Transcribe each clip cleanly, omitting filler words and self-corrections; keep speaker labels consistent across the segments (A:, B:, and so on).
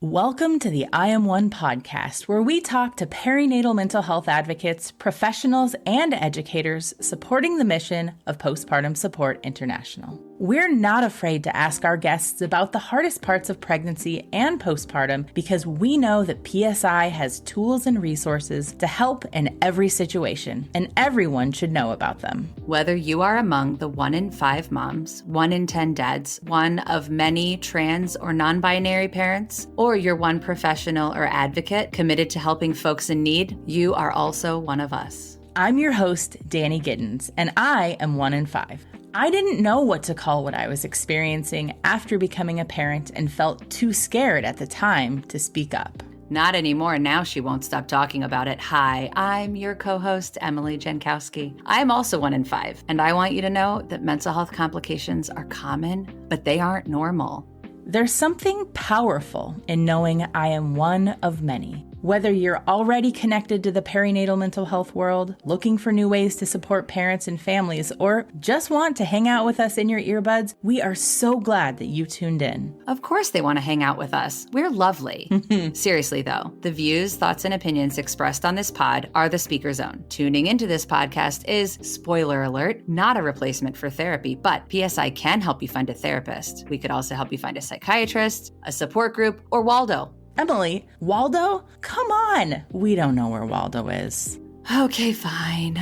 A: Welcome to the I Am One podcast, where we talk to perinatal mental health advocates, professionals, and educators supporting the mission of Postpartum Support International. We're not afraid to ask our guests about the hardest parts of pregnancy and postpartum because we know that PSI has tools and resources to help in every situation, and everyone should know about them.
B: Whether you are among the 1 in 5 moms, 1 in 10 dads, one of many trans or non-binary parents, or you're one professional or advocate committed to helping folks in need, you are also one of us.
A: I'm your host, Danny Giddens, and I am 1 in 5. I didn't know what to call what I was experiencing after becoming a parent and felt too scared at the time to speak up.
B: Not anymore. Now she won't stop talking about it. Hi, I'm your co-host, Emily Jankowski. I'm also 1 in 5, and I want you to know that mental health complications are common, but they aren't normal.
A: There's something powerful in knowing I am one of many. Whether you're already connected to the perinatal mental health world, looking for new ways to support parents and families, or just want to hang out with us in your earbuds, we are so glad that you tuned in.
B: Of course they want to hang out with us. We're lovely. Seriously, though, the views, thoughts, and opinions expressed on this pod are the speaker's own. Tuning into this podcast is, spoiler alert, not a replacement for therapy, but PSI can help you find a therapist. We could also help you find a psychiatrist, a support group, or Waldo.
A: Emily, Waldo? Come on! We don't know where Waldo is.
B: Okay, fine.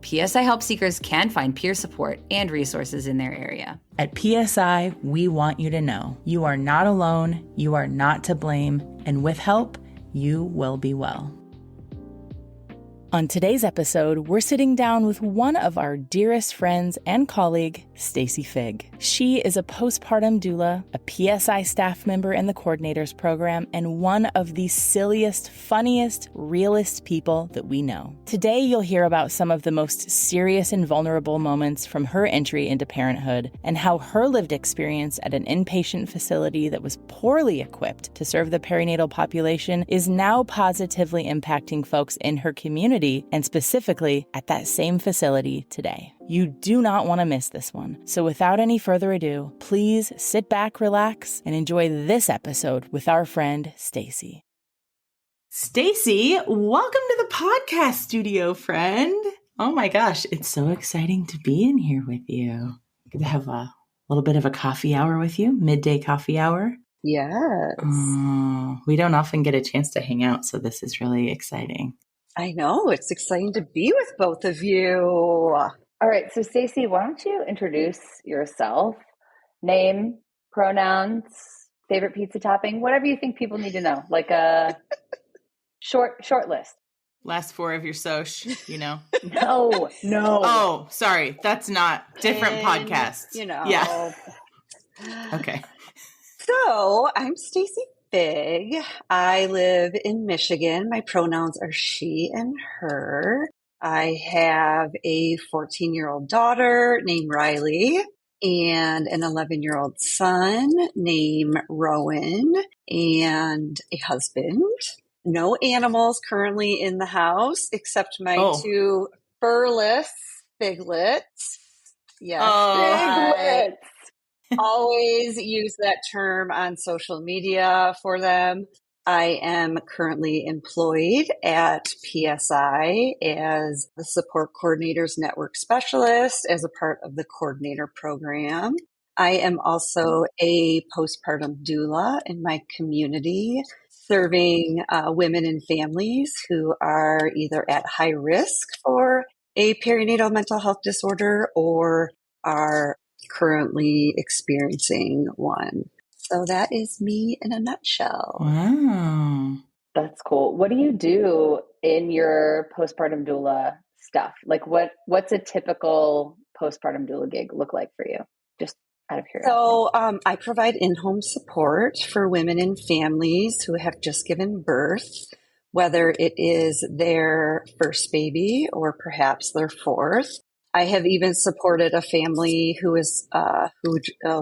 B: PSI help seekers can find peer support and resources in their area.
A: At PSI, we want you to know you are not alone, you are not to blame, and with help, you will be well. On today's episode, we're sitting down with one of our dearest friends and colleague, Stacey Figg. She is a postpartum doula, a PSI staff member in the coordinators program, and one of the silliest, funniest, realest people that we know. Today, you'll hear about some of the most serious and vulnerable moments from her entry into parenthood and how her lived experience at an inpatient facility that was poorly equipped to serve the perinatal population is now positively impacting folks in her community and specifically at that same facility today. You do not want to miss this one. So without any further ado, please sit back, relax, and enjoy this episode with our friend, Stacey. Stacey, welcome to the podcast studio, friend. Oh my gosh, it's so exciting to be in here with you. Good to have a little bit of a coffee hour with you, midday coffee hour.
C: Yes.
A: We don't often get a chance to hang out, so this is really exciting.
C: I know. It's exciting to be with both of you.
D: All right. So, Stacey, why don't you introduce yourself? Name, pronouns, favorite pizza topping, whatever you think people need to know, like a short list.
A: Last 4 of your soch, you know?
D: No.
A: Oh, sorry. That's not different podcasts.
C: You know.
A: Yeah. Okay.
C: So I'm Stacey Figg. I live in Michigan. My pronouns are she and her. I have a 14-year-old daughter named Riley and an 11-year-old son named Rowan and a husband. No animals currently in the house except my 2 furless piglets. Yes, piglets. Always use that term on social media for them. I am currently employed at PSI as the Support Coordinators Network Specialist as a part of the coordinator program. I am also a postpartum doula in my community, serving women and families who are either at high risk for a perinatal mental health disorder or are currently experiencing one. So that is me in a nutshell.
A: Wow.
D: That's cool. What do you do in your postpartum doula stuff? Like what's a typical postpartum doula gig look like for you? Just out of curiosity.
C: So I provide in-home support for women and families who have just given birth, whether it is their first baby or perhaps their 4th. I have even supported a family who is a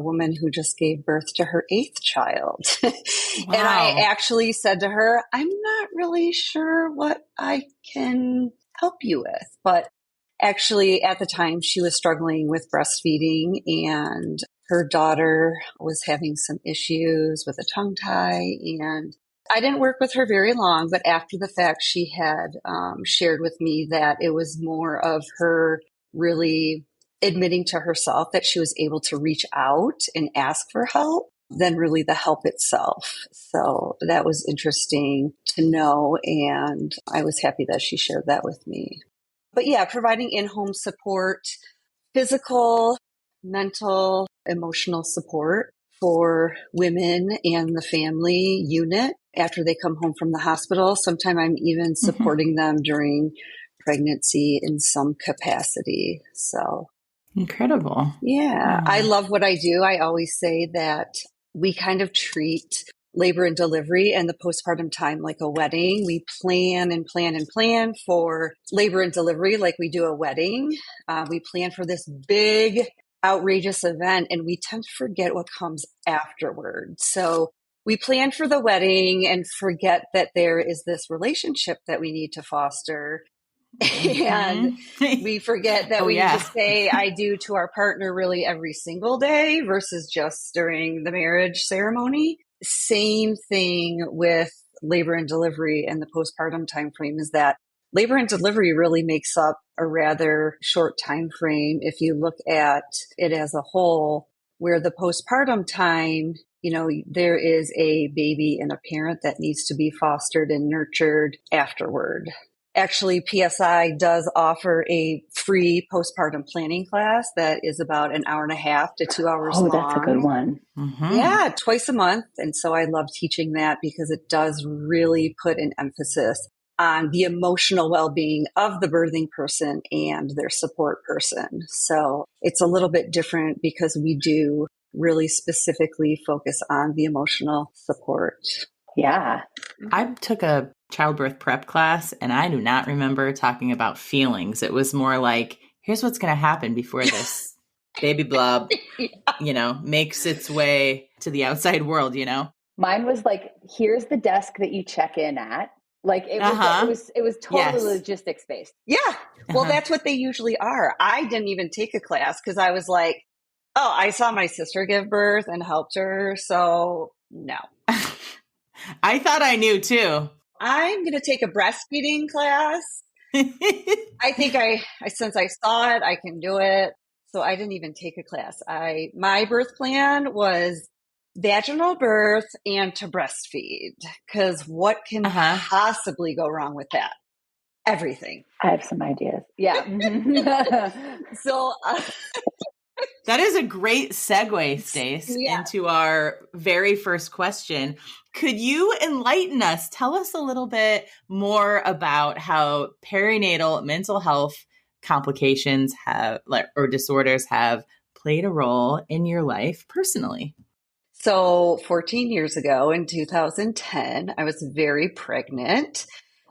C: woman who just gave birth to her 8th child. Wow. And I actually said to her, I'm not really sure what I can help you with. But actually, at the time, she was struggling with breastfeeding and her daughter was having some issues with a tongue tie, and I didn't work with her very long, but after the fact, she had shared with me that it was more of her really admitting to herself that she was able to reach out and ask for help than really the help itself. So that was interesting to know, and I was happy that she shared that with me. But yeah, providing in-home support, physical, mental, emotional support for women and the family unit after they come home from the hospital. Sometimes I'm even supporting them during pregnancy in some capacity. So
A: incredible.
C: yeah,
A: Wow.
C: I love what I do. I always say that we kind of treat labor and delivery and the postpartum time like a wedding. We plan and plan and plan for labor and delivery like we do a wedding. We plan for this big, outrageous event, and we tend to forget what comes afterward. So we plan for the wedding and forget that there is this relationship that we need to foster. And we forget that we need to say I do to our partner really every single day versus just during the marriage ceremony. Same thing with labor and delivery and the postpartum time frame is that labor and delivery really makes up a rather short time frame if you look at it as a whole, where the postpartum time, there is a baby and a parent that needs to be fostered and nurtured afterward. Actually, PSI does offer a free postpartum planning class that is about an hour and a half to 2 hours long.
D: Oh, that's a good one.
A: Mm-hmm.
C: Yeah, twice a month. And so I love teaching that because it does really put an emphasis on the emotional well-being of the birthing person and their support person. So it's a little bit different because we do really specifically focus on the emotional support.
D: Yeah.
A: I took a childbirth prep class and I do not remember talking about feelings. It was more like, here's what's going to happen before this baby blob, makes its way to the outside world,
D: Mine was like, here's the desk that you check in at. Like it was totally logistics based.
C: Yeah. Well, that's what they usually are. I didn't even take a class because I was like, oh, I saw my sister give birth and helped her. So no.
A: I thought I knew too.
C: I'm going to take a breastfeeding class. I think since I saw it, I can do it. So I didn't even take a class. My birth plan was vaginal birth and to breastfeed, because what can possibly go wrong with that? Everything.
D: I have some ideas. Yeah.
C: So
A: that is a great segue, Stace, into our very first question. Could you enlighten us? Tell us a little bit more about how perinatal mental health complications or disorders have played a role in your life personally.
C: So 14 years ago in 2010, I was very pregnant.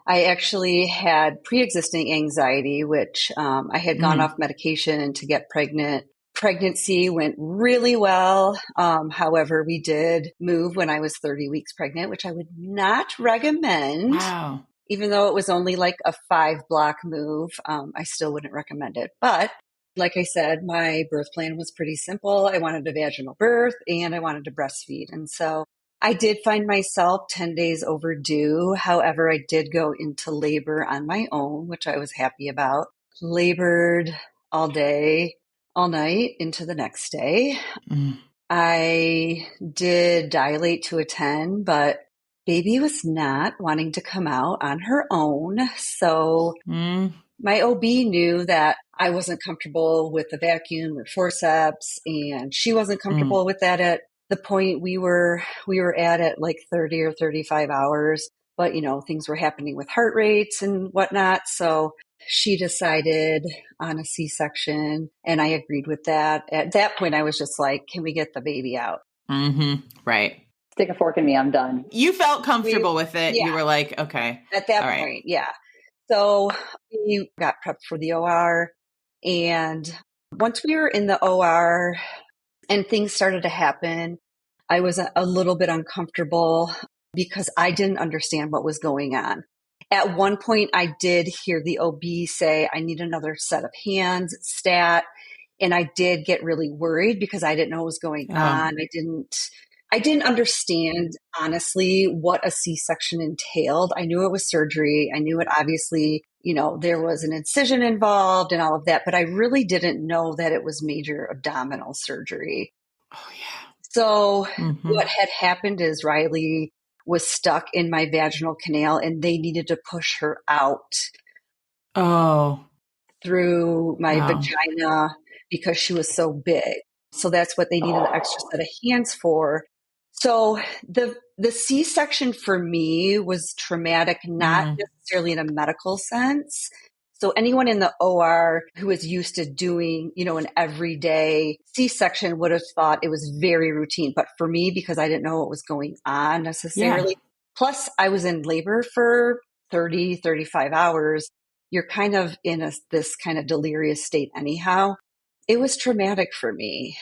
C: I actually had pre-existing anxiety, which I had gone off medication to get pregnant. Pregnancy went really well. However, we did move when I was 30 weeks pregnant, which I would not recommend.
A: Wow.
C: Even though it was only like a 5-block move, I still wouldn't recommend it. But like I said, my birth plan was pretty simple. I wanted a vaginal birth and I wanted to breastfeed. And so I did find myself 10 days overdue. However, I did go into labor on my own, which I was happy about. Labored all day, all night into the next day. I did dilate to a 10, but baby was not wanting to come out on her own. So my OB knew that I wasn't comfortable with the vacuum or forceps, and she wasn't comfortable with that at the point we were at like 30 or 35 hours. But, things were happening with heart rates and whatnot. So she decided on a C-section, and I agreed with that. At that point, I was just like, can we get the baby out?
A: Mm-hmm. Right.
D: Stick a fork in me, I'm done.
A: You felt comfortable with it. Yeah. You were like, okay.
C: At that point, yeah. So we got prepped for the OR. And once we were in the OR and things started to happen, I was a little bit uncomfortable because I didn't understand what was going on. At one point, I did hear the OB say, I need another set of hands, stat. And I did get really worried because I didn't know what was going on. I didn't understand, honestly, what a C-section entailed. I knew it was surgery. I knew it obviously, there was an incision involved and all of that, but I really didn't know that it was major abdominal surgery.
A: Oh, yeah.
C: So what had happened is Riley was stuck in my vaginal canal and they needed to push her out through my vagina because she was so big. So that's what they needed the extra set of hands for. So the C-section for me was traumatic, not necessarily in a medical sense. So anyone in the OR who is used to doing, an everyday C-section would have thought it was very routine. But for me, because I didn't know what was going on necessarily, plus I was in labor for 30, 35 hours, you're kind of in this kind of delirious state anyhow. It was traumatic for me.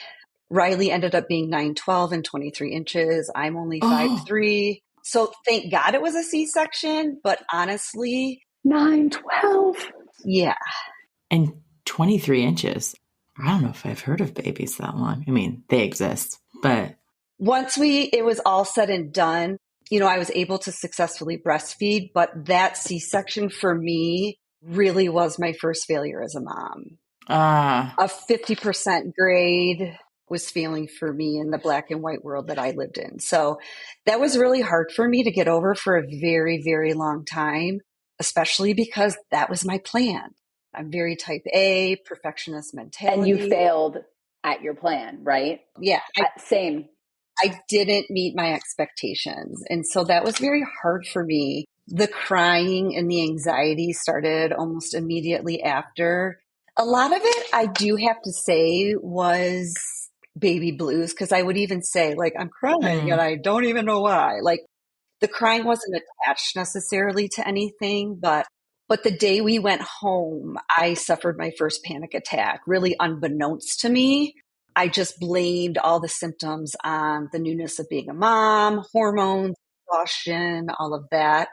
C: Riley ended up being 9'12" and 23 inches. I'm only 5'3". So thank God it was a C-section, but honestly,
D: 9'12".
C: Yeah.
A: And 23 inches. I don't know if I've heard of babies that long. I mean, they exist, but
C: once it was all said and done, I was able to successfully breastfeed, but that C-section for me really was my first failure as a mom. A 50% grade was failing for me in the black and white world that I lived in. So that was really hard for me to get over for a very, very long time, especially because that was my plan. I'm very type A, perfectionist mentality.
D: And you failed at your plan, right?
C: Yeah.
D: Same.
C: I didn't meet my expectations. And so that was very hard for me. The crying and the anxiety started almost immediately after. A lot of it, I do have to say, was baby blues, because I would even say, like, I'm crying and I don't even know why. Like, the crying wasn't attached necessarily to anything, but the day we went home, I suffered my first panic attack, really unbeknownst to me. I just blamed all the symptoms on the newness of being a mom, hormones, exhaustion, all of that.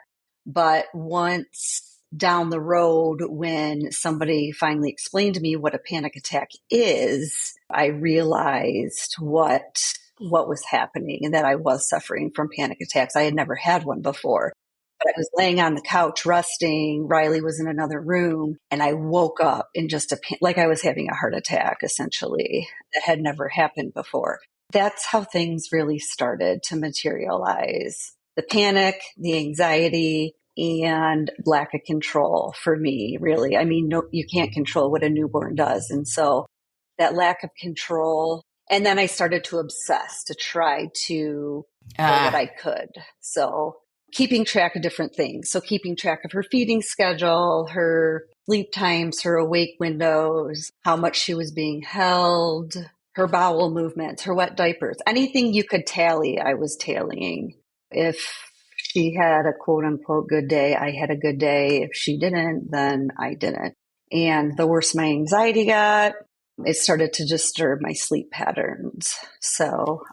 C: But once down the road, when somebody finally explained to me what a panic attack is, I realized what was happening and that I was suffering from panic attacks. I had never had one before. But I was laying on the couch resting. Riley was in another room and I woke up in just like I was having a heart attack, essentially. That had never happened before. That's how things really started to materialize. The panic, the anxiety, and lack of control for me, really. I mean, no, you can't control what a newborn does. And so that lack of control. And then I started to obsess to try to do what I could. So keeping track of different things. So keeping track of her feeding schedule, her sleep times, her awake windows, how much she was being held, her bowel movements, her wet diapers, anything you could tally, I was tallying. If she had a quote unquote good day, I had a good day. If she didn't, then I didn't. And the worse my anxiety got, it started to disturb my sleep patterns. So,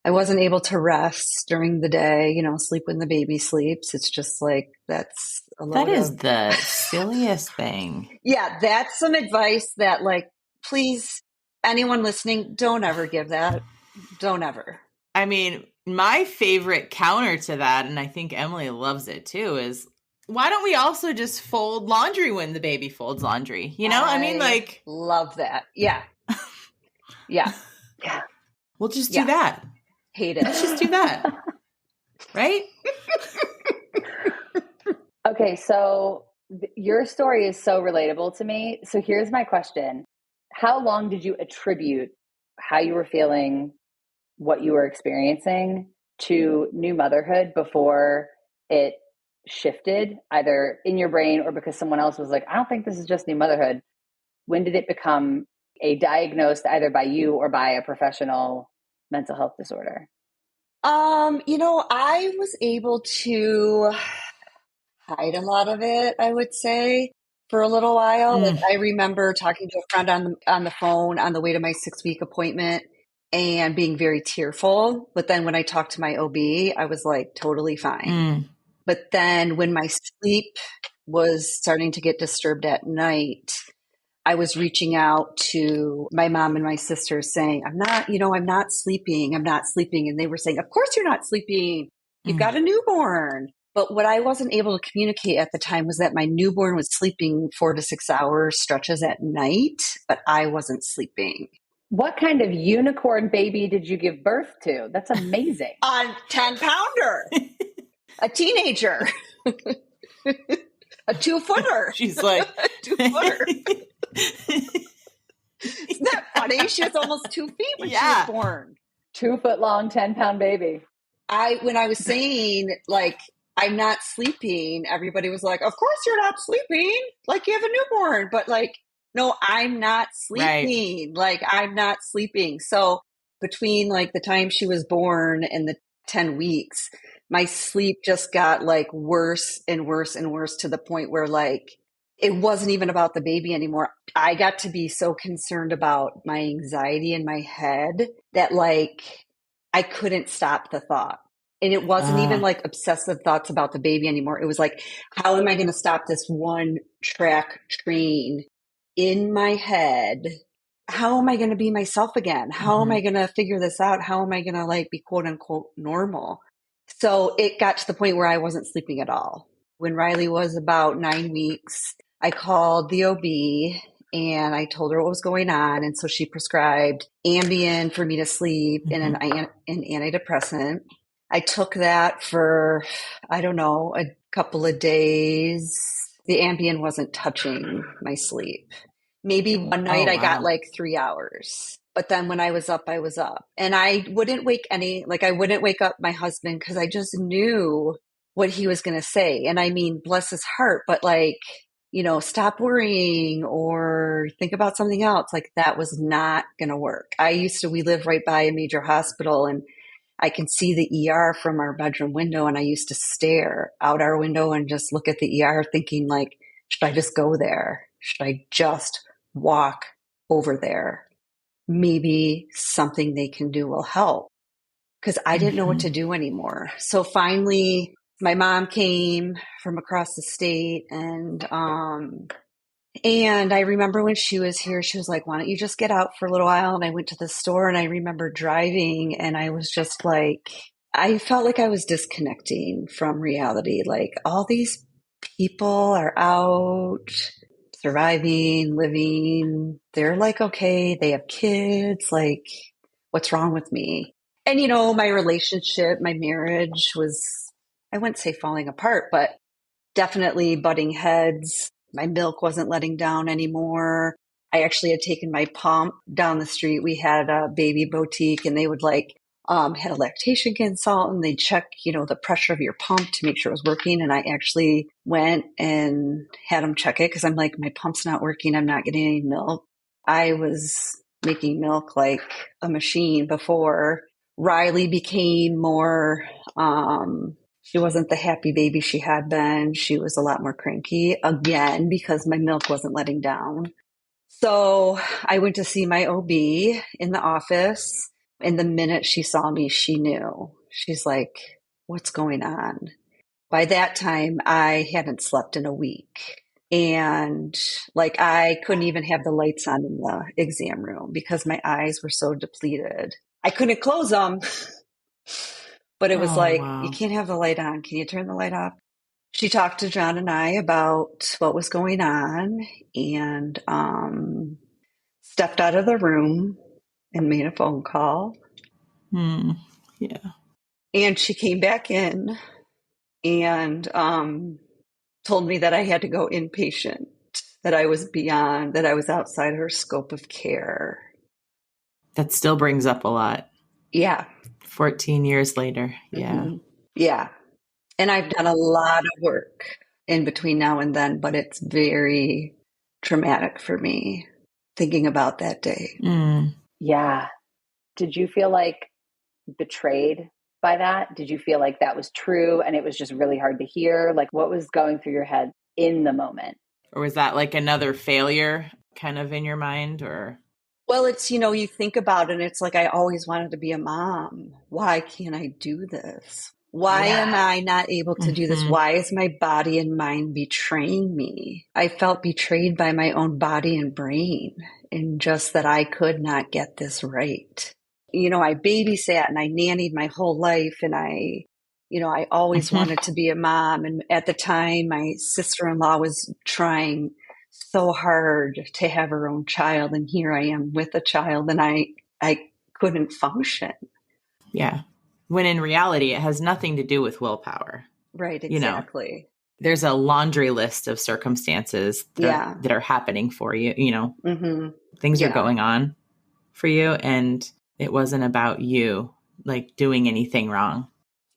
C: I wasn't able to rest during the day, sleep when the baby sleeps. It's just like, that's a lot.
A: That is the silliest thing.
C: Yeah, that's some advice that, like, please, anyone listening, don't ever give that. Don't ever.
A: I mean, my favorite counter to that, and I think Emily loves it too, is why don't we also just fold laundry when the baby folds laundry? I mean, like.
C: Love that. Yeah. Yeah.
D: Yeah.
A: We'll just do that.
C: Hate it.
A: Let's just do that. Right?
D: Okay, so your story is so relatable to me. So here's my question. How long did you attribute how you were feeling, what you were experiencing to new motherhood before it shifted either in your brain or because someone else was like, I don't think this is just new motherhood? When did it become a diagnosed either by you or by a professional mental health disorder?
C: I was able to hide a lot of it, I would say, for a little while. Like, I remember talking to a friend on the phone on the way to my 6-week appointment and being very tearful. But then when I talked to my OB, I was like totally fine. But then when my sleep was starting to get disturbed at night, I was reaching out to my mom and my sisters saying, I'm not sleeping. I'm not sleeping. And they were saying, of course you're not sleeping. You've got a newborn. But what I wasn't able to communicate at the time was that my newborn was sleeping 4 to 6 hours stretches at night, but I wasn't sleeping.
D: What kind of unicorn baby did you give birth to? That's amazing.
C: A 10-pounder, a teenager, a 2-footer.
A: She's like,
C: a 2-footer. Isn't that funny? She was almost 2 feet when she was born.
D: 2 foot long, 10-pound baby.
C: When I was saying, like, I'm not sleeping, everybody was like, of course you're not sleeping. Like, you have a newborn. But, like, no, I'm not sleeping. Right. Like, I'm not sleeping. So between, like, the time she was born and the 10 weeks, my sleep just got, like, worse and worse and worse to the point where, like, it wasn't even about the baby anymore. I got to be so concerned about my anxiety in my head that, like, I couldn't stop the thought. And it wasn't even like obsessive thoughts about the baby anymore. It was like, how am I going to stop this one track train in my head? How am I going to be myself again? How am I going to figure this out? How am I going to, like, be quote unquote normal? So it got to the point where I wasn't sleeping at all. When Riley was about 9 weeks, I called the OB and I told her what was going on. And so she prescribed Ambien for me to sleep and an antidepressant. I took that for, I don't know, a couple of days. The Ambien wasn't touching my sleep. Maybe one night I got like 3 hours. But then when I was up, I was up. And I wouldn't wake up my husband because I just knew what he was going to say. And I mean, bless his heart, but, like, you know, stop worrying or think about something else. Like, that was not going to work. We live right by a major hospital, and I can see the ER from our bedroom window. And I used to stare out our window and just look at the ER thinking, like, should I just go there? Should I just walk over there? Maybe something they can do will help. Because I didn't know what to do anymore. So finally, my mom came from across the state, and I remember when she was here, she was like, why don't you just get out for a little while? And I went to the store, and I remember driving, and I was just like, I felt like I was disconnecting from reality. Like, all these people are out surviving, living. They're like, okay, they have kids. Like, what's wrong with me? And, you know, my relationship, my marriage was, I wouldn't say falling apart, but definitely butting heads. My milk wasn't letting down anymore. I actually had taken my pump down the street. We had a baby boutique, and they would, like, had a lactation consultant. They'd check, you know, the pressure of your pump to make sure it was working. And I actually went and had them check it because I'm like, my pump's not working. I'm not getting any milk. I was making milk like a machine before. Riley became more, she wasn't the happy baby she had been. She was a lot more cranky again because my milk wasn't letting down. So I went to see my OB in the office. And the minute she saw me, she knew. She's like, what's going on? By that time, I hadn't slept in a week. And, like, I couldn't even have the lights on in the exam room because my eyes were so depleted. I couldn't close them, but it was you can't have the light on. Can you turn the light off? She talked to John and I about what was going on and stepped out of the room and made a phone call.
A: Yeah.
C: And she came back in and told me that I had to go inpatient, that I was outside her scope of care.
A: That still brings up a lot.
C: Yeah.
A: 14 years later. Yeah.
C: Mm-hmm. Yeah. And I've done a lot of work in between now and then, but it's very traumatic for me thinking about that day.
D: Yeah. Did you feel like betrayed by that? Did you feel like that was true and it was just really hard to hear? Like, what was going through your head in the moment?
A: Or was that like another failure kind of in your mind? Or?
C: Well, it's, you know, you think about it and it's like, I always wanted to be a mom. Why can't I do this? Why
B: Yeah.
C: am I not able to do this? Why is my body and mind betraying me? I felt betrayed by my own body and brain, and just that I could not get this right. I babysat and I nannied my whole life, and I always wanted to be a mom. And at the time, my sister-in-law was trying so hard to have her own child. And here I am with a child, and I couldn't function.
A: Yeah. When in reality, it has nothing to do with willpower.
C: Right, exactly.
A: There's a laundry list of circumstances that are happening for you. Things are going on for you, and it wasn't about you like doing anything wrong.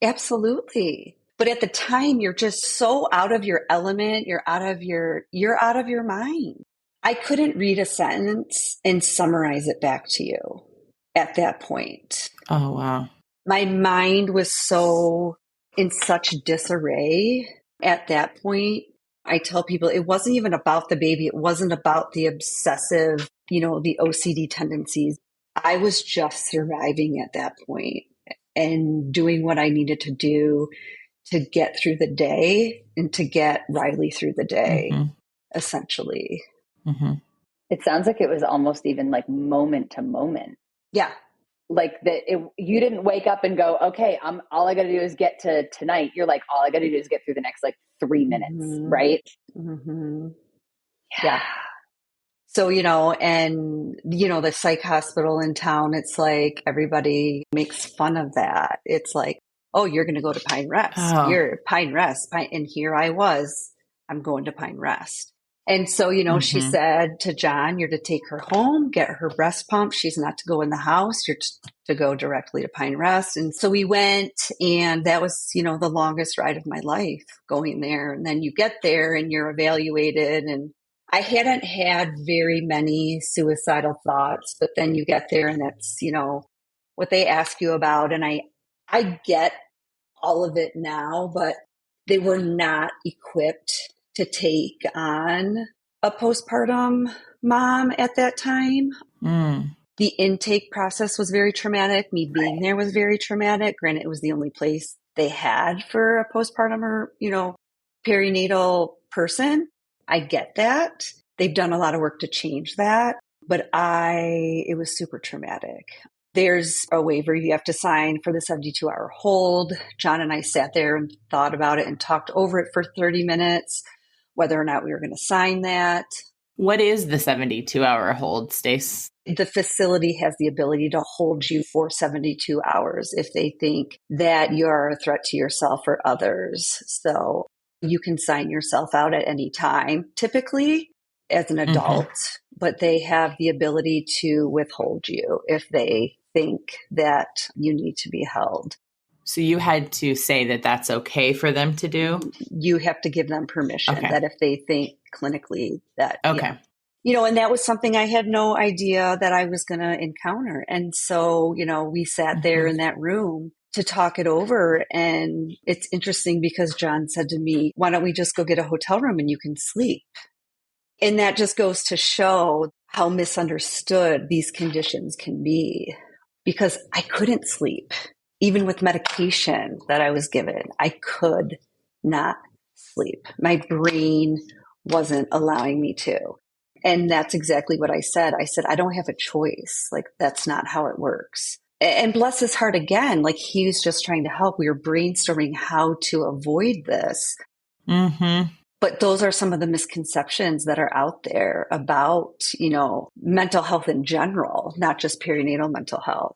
C: Absolutely. But at the time, you're just so out of your element. You're out of your mind. I couldn't read a sentence and summarize it back to you at that point.
A: Oh, wow.
C: My mind was so in such disarray at that point. I tell people it wasn't even about the baby. It wasn't about the obsessive, the OCD tendencies. I was just surviving at that point and doing what I needed to do to get through the day and to get Riley through the day, essentially.
D: It sounds like it was almost even like moment to moment.
C: Yeah.
D: Like that you didn't wake up and go, okay, all I got to do is get to tonight. You're like, all I got to do is get through the next 3 minutes, right?
C: Yeah. So, and, the psych hospital in town, it's like everybody makes fun of that. It's like, oh, you're going to go to Pine Rest. You're Pine Rest. And here I was, I'm going to Pine Rest. And so, she said to John, you're to take her home, get her breast pump. She's not to go in the house. You're to go directly to Pine Rest. And so we went, and that was, the longest ride of my life going there. And then you get there and you're evaluated. And I hadn't had very many suicidal thoughts, but then you get there and that's, what they ask you about. And I get all of it now, but they were not equipped to take on a postpartum mom at that time. The intake process was very traumatic. Me being there was very traumatic. Granted, it was the only place they had for a postpartum or, perinatal person. I get that. They've done a lot of work to change that, but it was super traumatic. There's a waiver you have to sign for the 72-hour hold. John and I sat there and thought about it and talked over it for 30 minutes, whether or not we were going to sign that.
A: What is the 72-hour hold, Stace?
C: The facility has the ability to hold you for 72 hours if they think that you're a threat to yourself or others. So you can sign yourself out at any time, typically as an adult, but they have the ability to withhold you if they think that you need to be held.
A: So you had to say that that's okay for them to do?
C: You have to give them permission that if they think clinically that, and that was something I had no idea that I was going to encounter. And so, we sat there in that room to talk it over. And it's interesting because John said to me, why don't we just go get a hotel room and you can sleep? And that just goes to show how misunderstood these conditions can be, because I couldn't sleep. Even with medication that I was given, I could not sleep. My brain wasn't allowing me to. And that's exactly what I said. I said, I don't have a choice. That's not how it works. And bless his heart again, he was just trying to help. We were brainstorming how to avoid this. But those are some of the misconceptions that are out there about, mental health in general, not just perinatal mental health.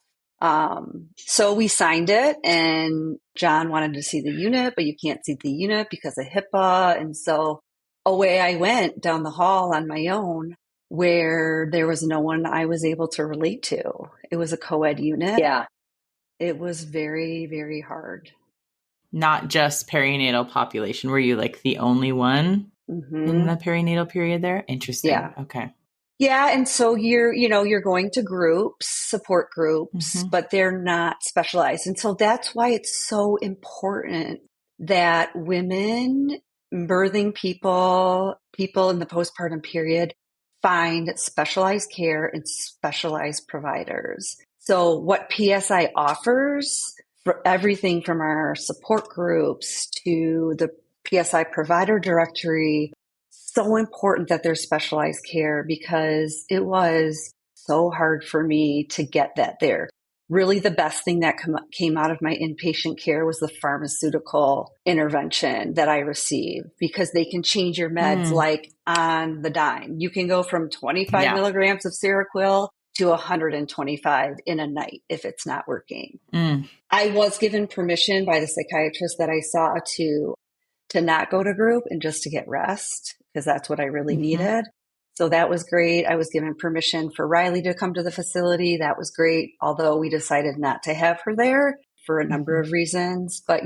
C: So we signed it, and John wanted to see the unit, but you can't see the unit because of HIPAA. And so away I went down the hall on my own, where there was no one I was able to relate to. It was a co-ed unit.
D: Yeah.
C: It was very, very hard.
A: Not just perinatal population. Were you the only one in the perinatal period there? Interesting.
C: Yeah.
A: Okay.
C: Yeah. And so you're going to groups, support groups, but they're not specialized. And so that's why it's so important that women, birthing people in the postpartum period find specialized care and specialized providers. So what PSI offers for everything from our support groups to the PSI provider directory. So important that there's specialized care, because it was so hard for me to get that there. Really, the best thing that came out of my inpatient care was the pharmaceutical intervention that I received, because they can change your meds like on the dime. You can go from 25 milligrams of Seroquel to 125 in a night if it's not working. I was given permission by the psychiatrist that I saw to not go to group and just to get rest, because that's what I really needed. So that was great. I was given permission for Riley to come to the facility. That was great, although we decided not to have her there for a number of reasons. But,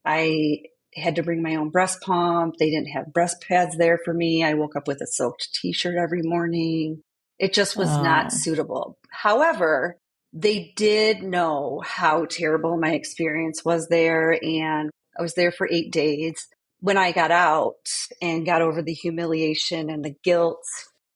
C: I had to bring my own breast pump. They didn't have breast pads there for me. I woke up with a soaked t-shirt every morning. It just was not suitable. However, they did know how terrible my experience was there, and I was there for 8 days. When I got out and got over the humiliation and the guilt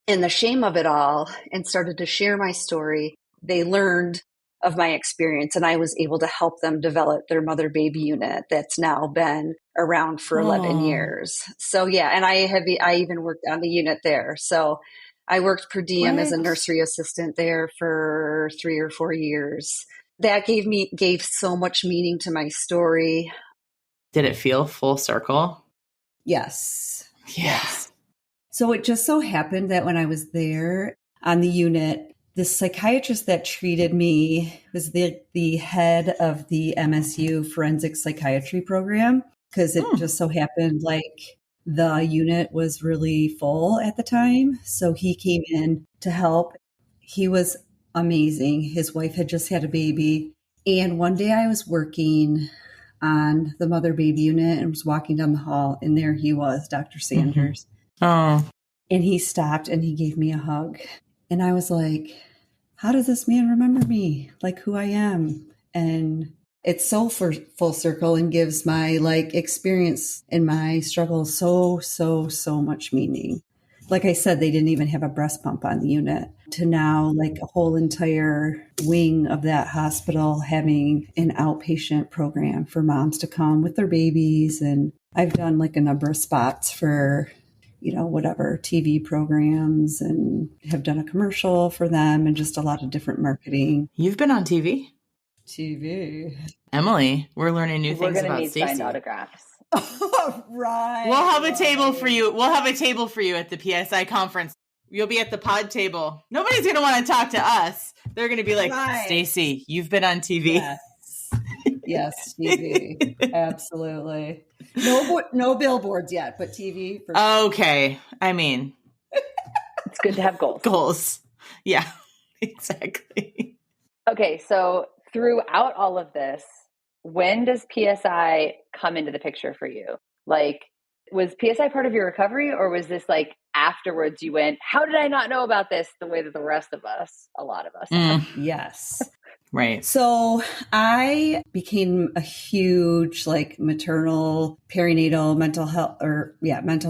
C: and the shame of it all and started to share my story, they learned of my experience, and I was able to help them develop their mother-baby unit that's now been around for 11 years. So yeah, and I even worked on the unit there. So I worked per diem as a nursery assistant there for 3 or 4 years. That gave so much meaning to my story.
A: Did it feel full circle?
E: Yes.
A: Yeah.
E: Yes. So it just so happened that when I was there on the unit, the psychiatrist that treated me was the head of the MSU forensic psychiatry program, because it just so happened like the unit was really full at the time. So he came in to help. He was amazing. His wife had just had a baby. And one day I was working on the mother baby unit and was walking down the hall, and there he was, Dr. Sanders. And he stopped and he gave me a hug. And I was like, how does this man remember me? Like who I am? And it's so full circle and gives my experience and my struggle so much meaning. Like I said, they didn't even have a breast pump on the unit, to now a whole entire wing of that hospital having an outpatient program for moms to come with their babies. And I've done a number of spots for, whatever TV programs, and have done a commercial for them and just a lot of different marketing.
A: You've been on TV? Emily, we're learning new things about Stacey.
D: We're going to need signed autographs.
E: Right.
A: We'll have a table for you. We'll have a table for you at the PSI conference. You'll be at the pod table. Nobody's going to want to talk to us. They're going to be like, Stacey, you've been on TV.
E: Yes, TV. Absolutely. No billboards yet, but TV. For
A: okay. I mean,
D: it's good to have goals.
A: Goals. Yeah, exactly.
D: Okay. So throughout all of this, when does PSI come into the picture for you? Was PSI part of your recovery, or was this afterwards you went, how did I not know about this, the way that the rest of us, a lot of us have?
E: Yes.
A: Right.
E: So I became a huge maternal, perinatal mental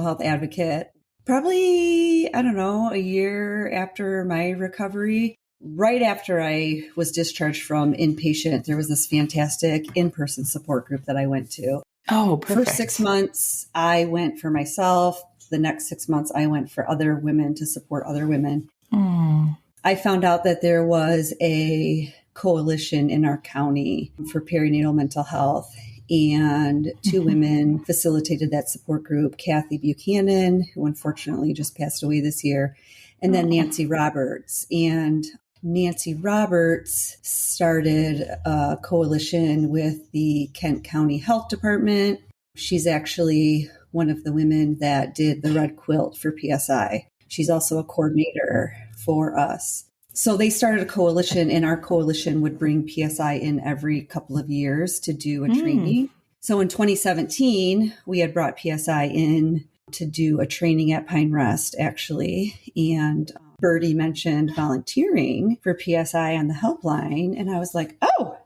E: health advocate. Probably, I don't know, a year after my recovery. Right after I was discharged from inpatient, there was this fantastic in-person support group that I went to.
A: Oh, perfect.
E: For 6 months, I went for myself. The next 6 months, I went for other women to support other women. I found out that there was a coalition in our county for perinatal mental health, and two women facilitated that support group, Kathy Buchanan, who unfortunately just passed away this year, and then Nancy Roberts. And Nancy Roberts started a coalition with the Kent County Health Department. She's actually one of the women that did the red quilt for PSI. She's also a coordinator for us. So they started a coalition, and our coalition would bring PSI in every couple of years to do a training. So in 2017, we had brought PSI in to do a training at Pine Rest, actually. And Birdie mentioned volunteering for PSI on the helpline. And I was like, oh,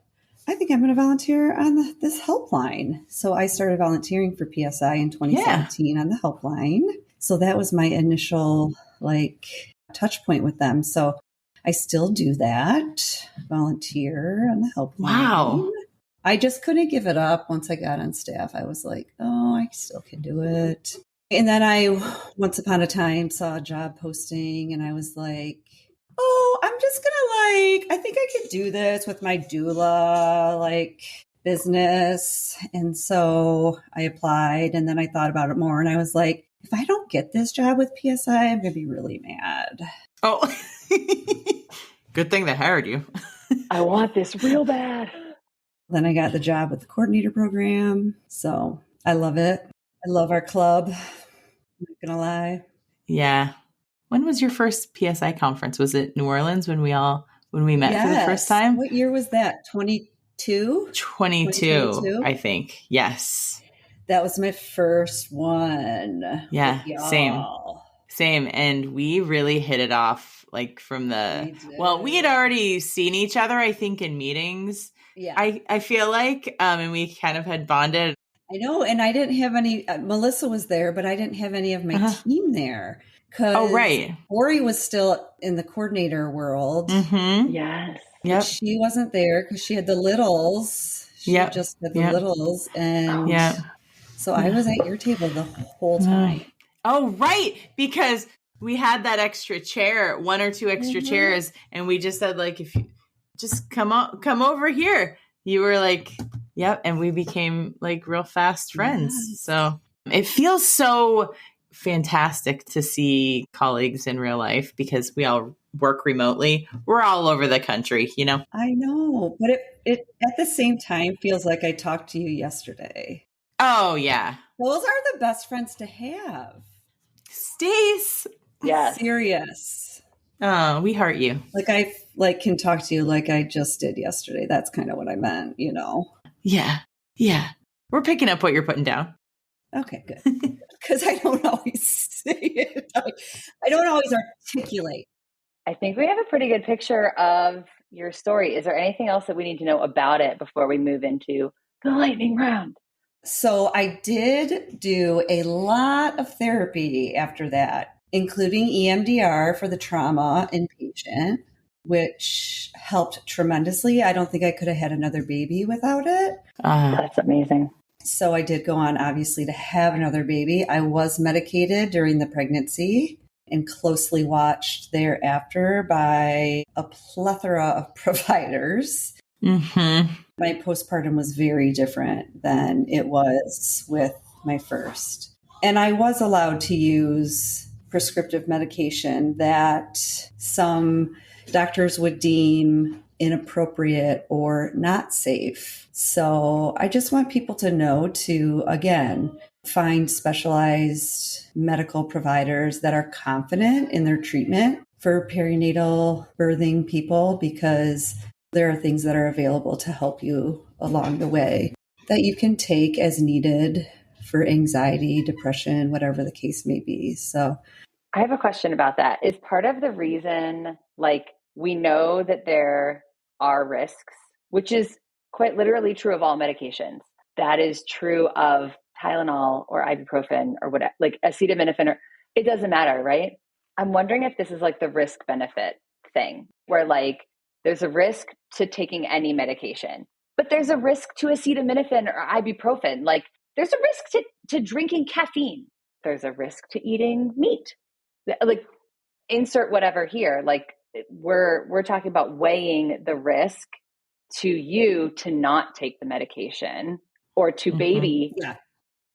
E: I think I'm going to volunteer on this helpline. So I started volunteering for PSI in 2017 on the helpline. So that was my initial touch point with them. So I still do that, volunteer on the helpline.
A: Wow.
E: I just couldn't give it up. Once I got on staff, I was like, oh, I still can do it. And then I, once upon a time, saw a job posting and I was like, oh, I'm just going to I think I could do this with my doula, business. And so I applied and then I thought about it more and I was like, if I don't get this job with PSI, I'm going to be really mad.
A: Oh, good thing they hired you.
D: I want this real bad.
E: Then I got the job with the coordinator program. So I love it. I love our club. I'm not going to lie.
A: Yeah. When was your first PSI conference? Was it New Orleans when we met for the first time?
E: What year was that? 22?
A: 22, I think. Yes.
E: That was my first one.
A: Yeah, same. And we really hit it off from we had already seen each other, I think, in meetings.
E: Yeah.
A: I feel like, and we kind of had bonded.
E: I know. And I didn't have any, Melissa was there, but I didn't have any of my team there.
A: Right.
E: Ori was still in the coordinator world.
A: Mm-hmm.
D: Yes.
A: Yep.
E: She wasn't there because she had the littles. She just had the littles. And so I was at your table the whole time.
A: Oh, right. Because we had that extra chair, one or two extra chairs. And we just said, if you just come over here, you were like, yep. And we became real fast friends. Yes. So it feels so fantastic to see colleagues in real life because we all work remotely. We're all over the country,
E: I know, but it at the same time feels like I talked to you yesterday.
A: Oh yeah.
E: Those are the best friends to have.
A: Stace.
D: Yeah.
E: Serious.
A: Oh, we heart you.
E: I can talk to you like I just did yesterday. That's kind of what I meant,
A: Yeah. Yeah. We're picking up what you're putting down.
E: Okay, good. Because I don't always say it. I don't always articulate.
D: I think we have a pretty good picture of your story. Is there anything else that we need to know about it before we move into the lightning round?
E: So I did do a lot of therapy after that, including EMDR for the trauma inpatient, which helped tremendously. I don't think I could have had another baby without it.
D: That's amazing.
E: So I did go on, obviously, to have another baby. I was medicated during the pregnancy and closely watched thereafter by a plethora of providers.
A: Mm-hmm.
E: My postpartum was very different than it was with my first. And I was allowed to use prescriptive medication that some doctors would deem inappropriate or not safe. So I just want people to know to, again, find specialized medical providers that are confident in their treatment for perinatal birthing people, because there are things that are available to help you along the way that you can take as needed for anxiety, depression, whatever the case may be. So
D: I have a question about that. Is part of the reason, we know that there are risks, which is quite literally true of all medications. That is true of Tylenol or ibuprofen or whatever, acetaminophen, or it doesn't matter, right? I'm wondering if this is the risk benefit thing where there's a risk to taking any medication, but there's a risk to acetaminophen or ibuprofen. There's a risk to drinking caffeine. There's a risk to eating meat. Insert whatever here. We're talking about weighing the risk to you to not take the medication or to baby.
E: Yeah.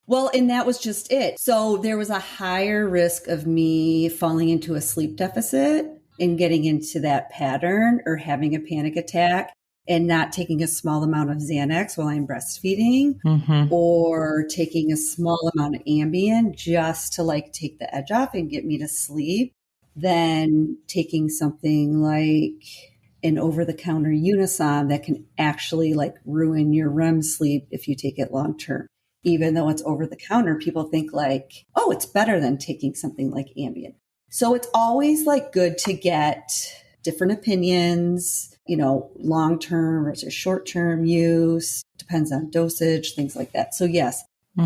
E: Well, and that was just it. So there was a higher risk of me falling into a sleep deficit and getting into that pattern or having a panic attack and not taking a small amount of Xanax while I'm breastfeeding, or taking a small amount of Ambien just to take the edge off and get me to sleep, than taking something like an over-the-counter Unisom that can actually ruin your REM sleep if you take it long-term. Even though it's over-the-counter, people think oh, it's better than taking something like Ambien. So it's always good to get different opinions, long-term versus short-term use, depends on dosage, things like that. So yes,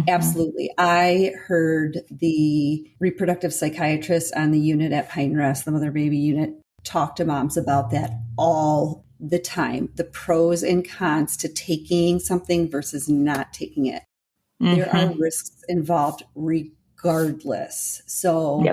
E: absolutely. I heard the reproductive psychiatrist on the unit at Pine Rest, the mother baby unit, talk to moms about that all the time, the pros and cons to taking something versus not taking it. There are risks involved regardless. So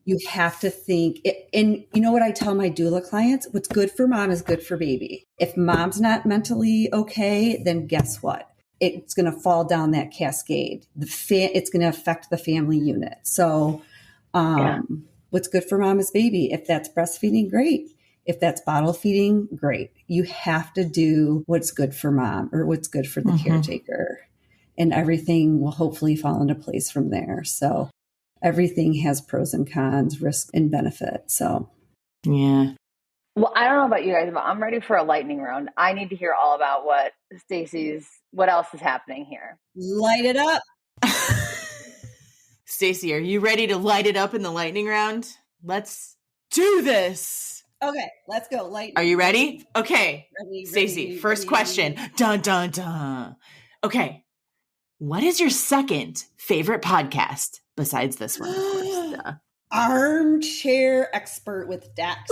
E: you have to think, and you know what I tell my doula clients? What's good for mom is good for baby. If mom's not mentally okay, then guess what? It's going to fall down that cascade. It's going to affect the family unit. So what's good for mom is baby. If that's breastfeeding, great. If that's bottle feeding, great. You have to do what's good for mom or what's good for the caretaker. And everything will hopefully fall into place from there. So everything has pros and cons, risk and benefit. So,
A: yeah.
D: Well, I don't know about you guys, but I'm ready for a lightning round. I need to hear all about what else is happening here.
E: Light it up.
A: Stacey, are you ready to light it up in the lightning round? Let's do this.
E: Okay, let's go. Lightning.
A: Are you ready? Okay.
E: Stacey,
A: first question. Dun, dun, dun. Okay. What is your second favorite podcast besides this one, of course?
E: Armchair Expert with Dax.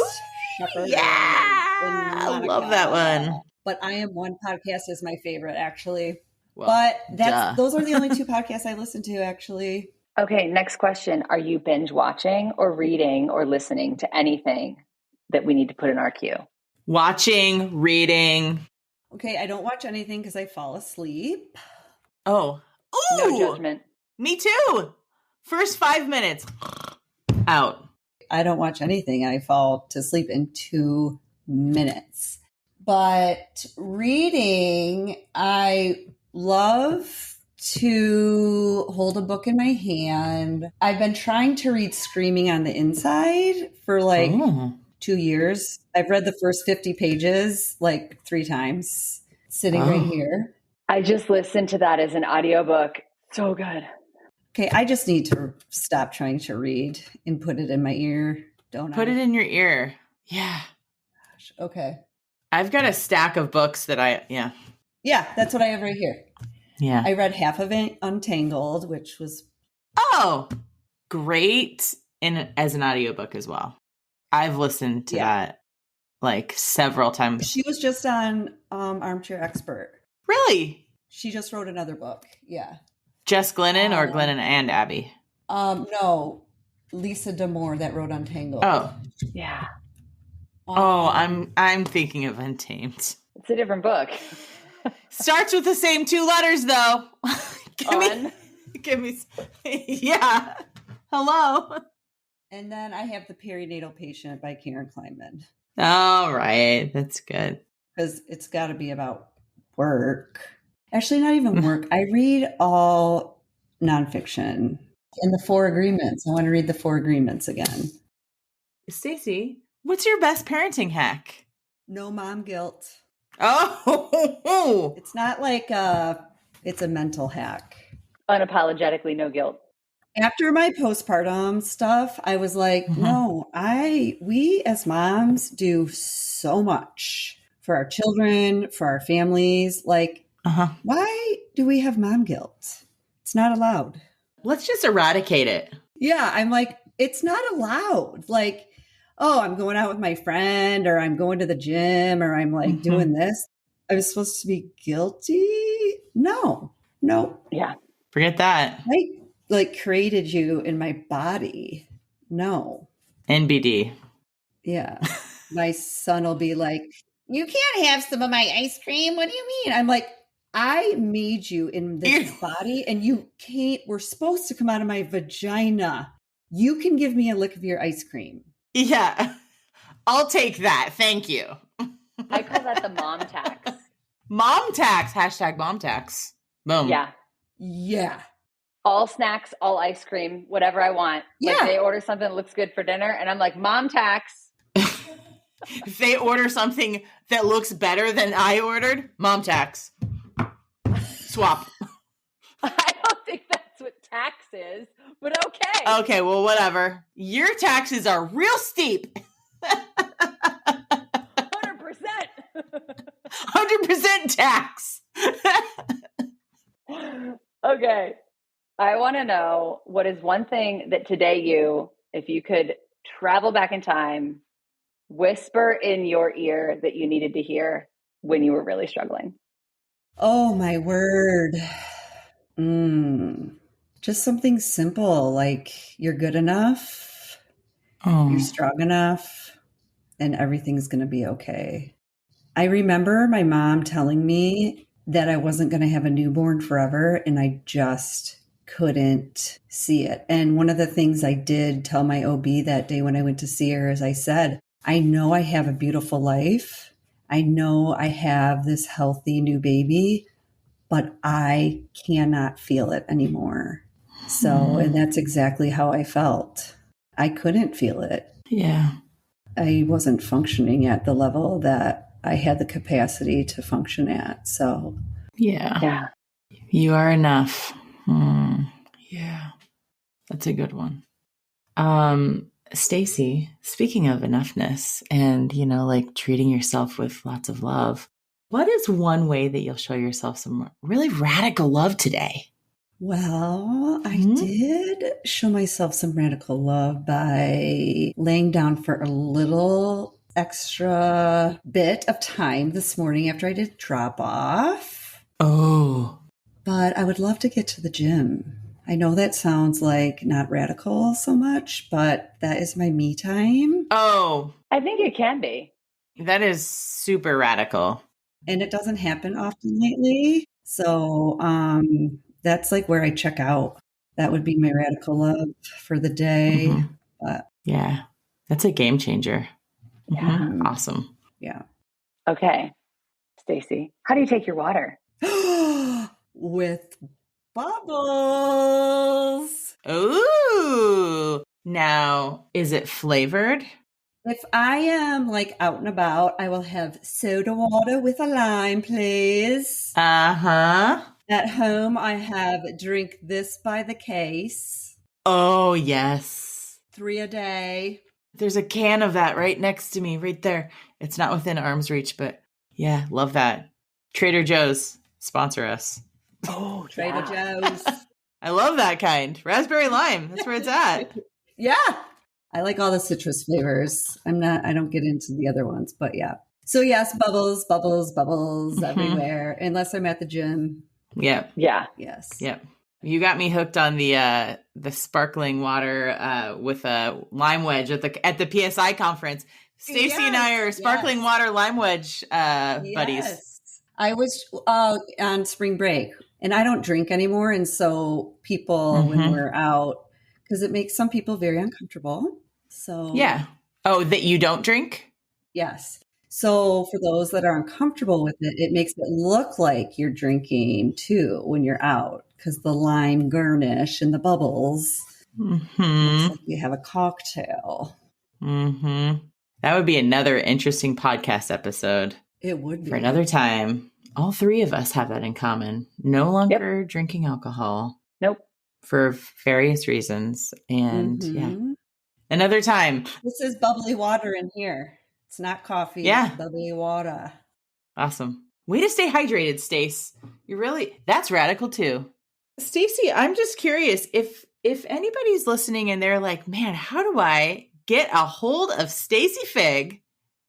E: Shepherd.
A: Yeah, I love that one.
E: But I Am One podcast is my favorite, actually.
A: Well,
E: but those are the only two podcasts I listen to, actually.
D: Okay, next question. Are you binge watching or reading or listening to anything that we need to put in our queue?
A: Watching, reading.
E: Okay, I don't watch anything because I fall asleep.
A: Oh. Ooh,
D: no judgment.
A: Me too. First 5 minutes. Out.
E: I don't watch anything. I fall to sleep in 2 minutes. But reading, I love to hold a book in my hand. I've been trying to read Screaming on the Inside for 2 years. I've read the first 50 pages 3 times, sitting right here.
D: I just listened to that as an audiobook. So good.
E: Okay, I just need to stop trying to read and put it in my ear, don't I?
A: Put it in your ear. Yeah.
E: Gosh, okay.
A: I've got a stack of books that
E: Yeah, that's what I have right here.
A: Yeah.
E: I read half of it Untangled, which was...
A: Oh, great. And as an audiobook as well. I've listened to that several times.
E: She was just on Armchair Expert.
A: Really?
E: She just wrote another book. Yeah.
A: Just Glennon or Glennon and Abby?
E: No, Lisa D'Amour that wrote Untangled.
A: Oh.
D: Yeah.
A: I'm thinking of Untamed.
D: It's a different book.
A: Starts with the same 2 letters though. Give me. Yeah. Hello.
E: And then I have The Perinatal Patient by Karen Kleinman.
A: All right. That's good.
E: Because it's got to be about work. Actually, not even work. I read all nonfiction. And the 4 Agreements. I want to read the 4 Agreements again.
A: Stacey, what's your best parenting hack?
E: No mom guilt.
A: Oh.
E: It's not it's a mental hack.
D: Unapologetically no guilt.
E: After my postpartum stuff, I was like, no, we as moms do so much for our children, for our families. Why do we have mom guilt? It's not allowed.
A: Let's just eradicate it.
E: Yeah, I'm like, it's not allowed. I'm going out with my friend or I'm going to the gym or I'm doing this. I was supposed to be guilty? No.
D: Yeah.
A: Forget that.
E: I created you in my body. No.
A: NBD.
E: Yeah. My son will be like, you can't have some of my ice cream. What do you mean? I'm like, I made you in this body and you can't, we're supposed to come out of my vagina. You can give me a lick of your ice cream.
A: Yeah. I'll take that. Thank you.
D: I call that the mom tax.
A: Mom tax. Hashtag mom tax. Boom.
D: Yeah.
E: Yeah.
D: All snacks, all ice cream, whatever I want.
E: Yeah.
D: They order something that looks good for dinner and I'm like, mom tax.
A: If they order something that looks better than I ordered, mom tax. Swap.
D: I don't think that's what tax is, but okay.
A: Okay, well, whatever. Your taxes are real steep.
D: 100%.
A: 100% tax.
D: Okay. I want to know, what is one thing that today if you could travel back in time whisper in your ear that you needed to hear when you were really struggling?
E: Oh, my word. Just something simple like you're good enough, you're strong enough, and everything's going to be okay. I remember my mom telling me that I wasn't going to have a newborn forever, and I just couldn't see it. And one of the things I did tell my OB that day when I went to see her is I said, I know I have a beautiful life. I know I have this healthy new baby, but I cannot feel it anymore. So, and that's exactly how I felt. I couldn't feel it.
A: Yeah.
E: I wasn't functioning at the level that I had the capacity to function at. So,
A: Yeah. You are enough. Yeah. That's a good one. Stacey, speaking of enoughness and, like treating yourself with lots of love, what is one way that you'll show yourself some really radical love today?
E: well, I did show myself some radical love by laying down for a little extra bit of time this morning after I did drop off.
A: Oh.
E: But I would love to get to the gym. I know that sounds like not radical so much, but that is my me time.
A: Oh.
D: I think it can be.
A: That is super radical.
E: And it doesn't happen often lately. So that's like where I check out. That would be my radical love for the day.
A: Mm-hmm.
E: But
A: yeah, that's a game changer.
D: Yeah.
A: Mm-hmm. Awesome.
E: Yeah.
D: Okay. Stacey, how do you take your water?
E: With bubbles.
A: Ooh. Now, is it flavored?
E: If I am like out and about, I will have soda water with a lime, please.
A: Uh-huh.
E: At home, I have drink this by the case.
A: Oh, yes.
E: 3 a day.
A: There's a can of that right next to me, right there. It's not within arm's reach, but yeah, love that. Trader Joe's, sponsor us.
E: Oh, Trader Joe's.
A: I love that kind. Raspberry lime. That's where it's at.
E: Yeah. I like all the citrus flavors. I don't get into the other ones, but yeah. So yes, bubbles everywhere, unless I'm at the gym.
A: Yep.
D: Yeah.
E: Yes.
A: Yep. You got me hooked on the sparkling water with a lime wedge at the PSI conference. Stacey and I are sparkling water lime wedge buddies.
E: I was on spring break, and I don't drink anymore, and so people when we're out, because it makes some people very uncomfortable. So
A: yeah. Oh, that you don't drink?
E: Yes. So for those that are uncomfortable with it, it makes it look like you're drinking too when you're out, because the lime garnish and the bubbles looks like you have a cocktail.
A: That would be another interesting podcast episode.
E: It would be.
A: For another time. All three of us have that in common. No longer drinking alcohol.
D: Nope.
A: For various reasons. And another time.
E: This is bubbly water in here. It's not coffee.
A: Yeah.
E: It's bubbly water.
A: Awesome. Way to stay hydrated, Stace. That's radical too. Stacey, I'm just curious if anybody's listening and they're like, man, how do I get a hold of Stacey Figg?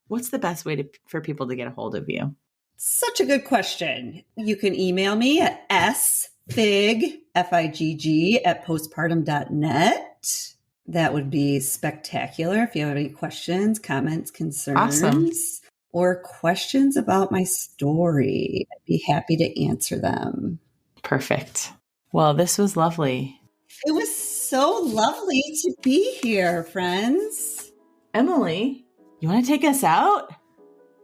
A: What's the best way for people to get a hold of you?
E: Such a good question. You can email me at sfigg, F-I-G-G, at postpartum.net. That would be spectacular if you have any questions, comments, concerns, or questions about my story. I'd be happy to answer them.
A: Perfect. Well, this was lovely.
E: It was so lovely to be here, friends.
A: Emily, you want to take us out?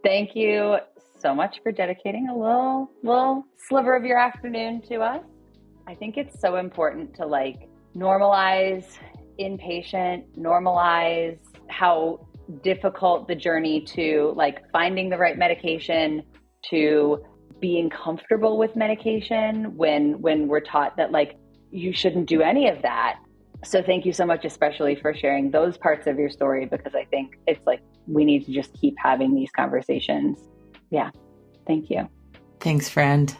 D: Thank you so much for dedicating a little sliver of your afternoon to us. I think it's so important to normalize inpatient, normalize how difficult the journey to finding the right medication, to being comfortable with medication when we're taught that you shouldn't do any of that. So thank you so much, especially for sharing those parts of your story, because I think it's we need to just keep having these conversations. Yeah. Thank you.
A: Thanks, friend.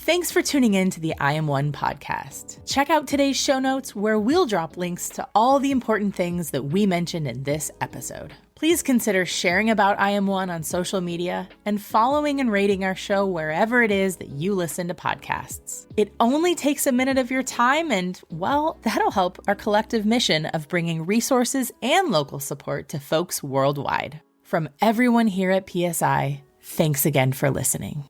A: Thanks for tuning in to the I Am One podcast. Check out today's show notes where we'll drop links to all the important things that we mentioned in this episode. Please consider sharing about I Am One on social media and following and rating our show wherever it is that you listen to podcasts. It only takes a minute of your time and, well, that'll help our collective mission of bringing resources and local support to folks worldwide. From everyone here at PSI, thanks again for listening.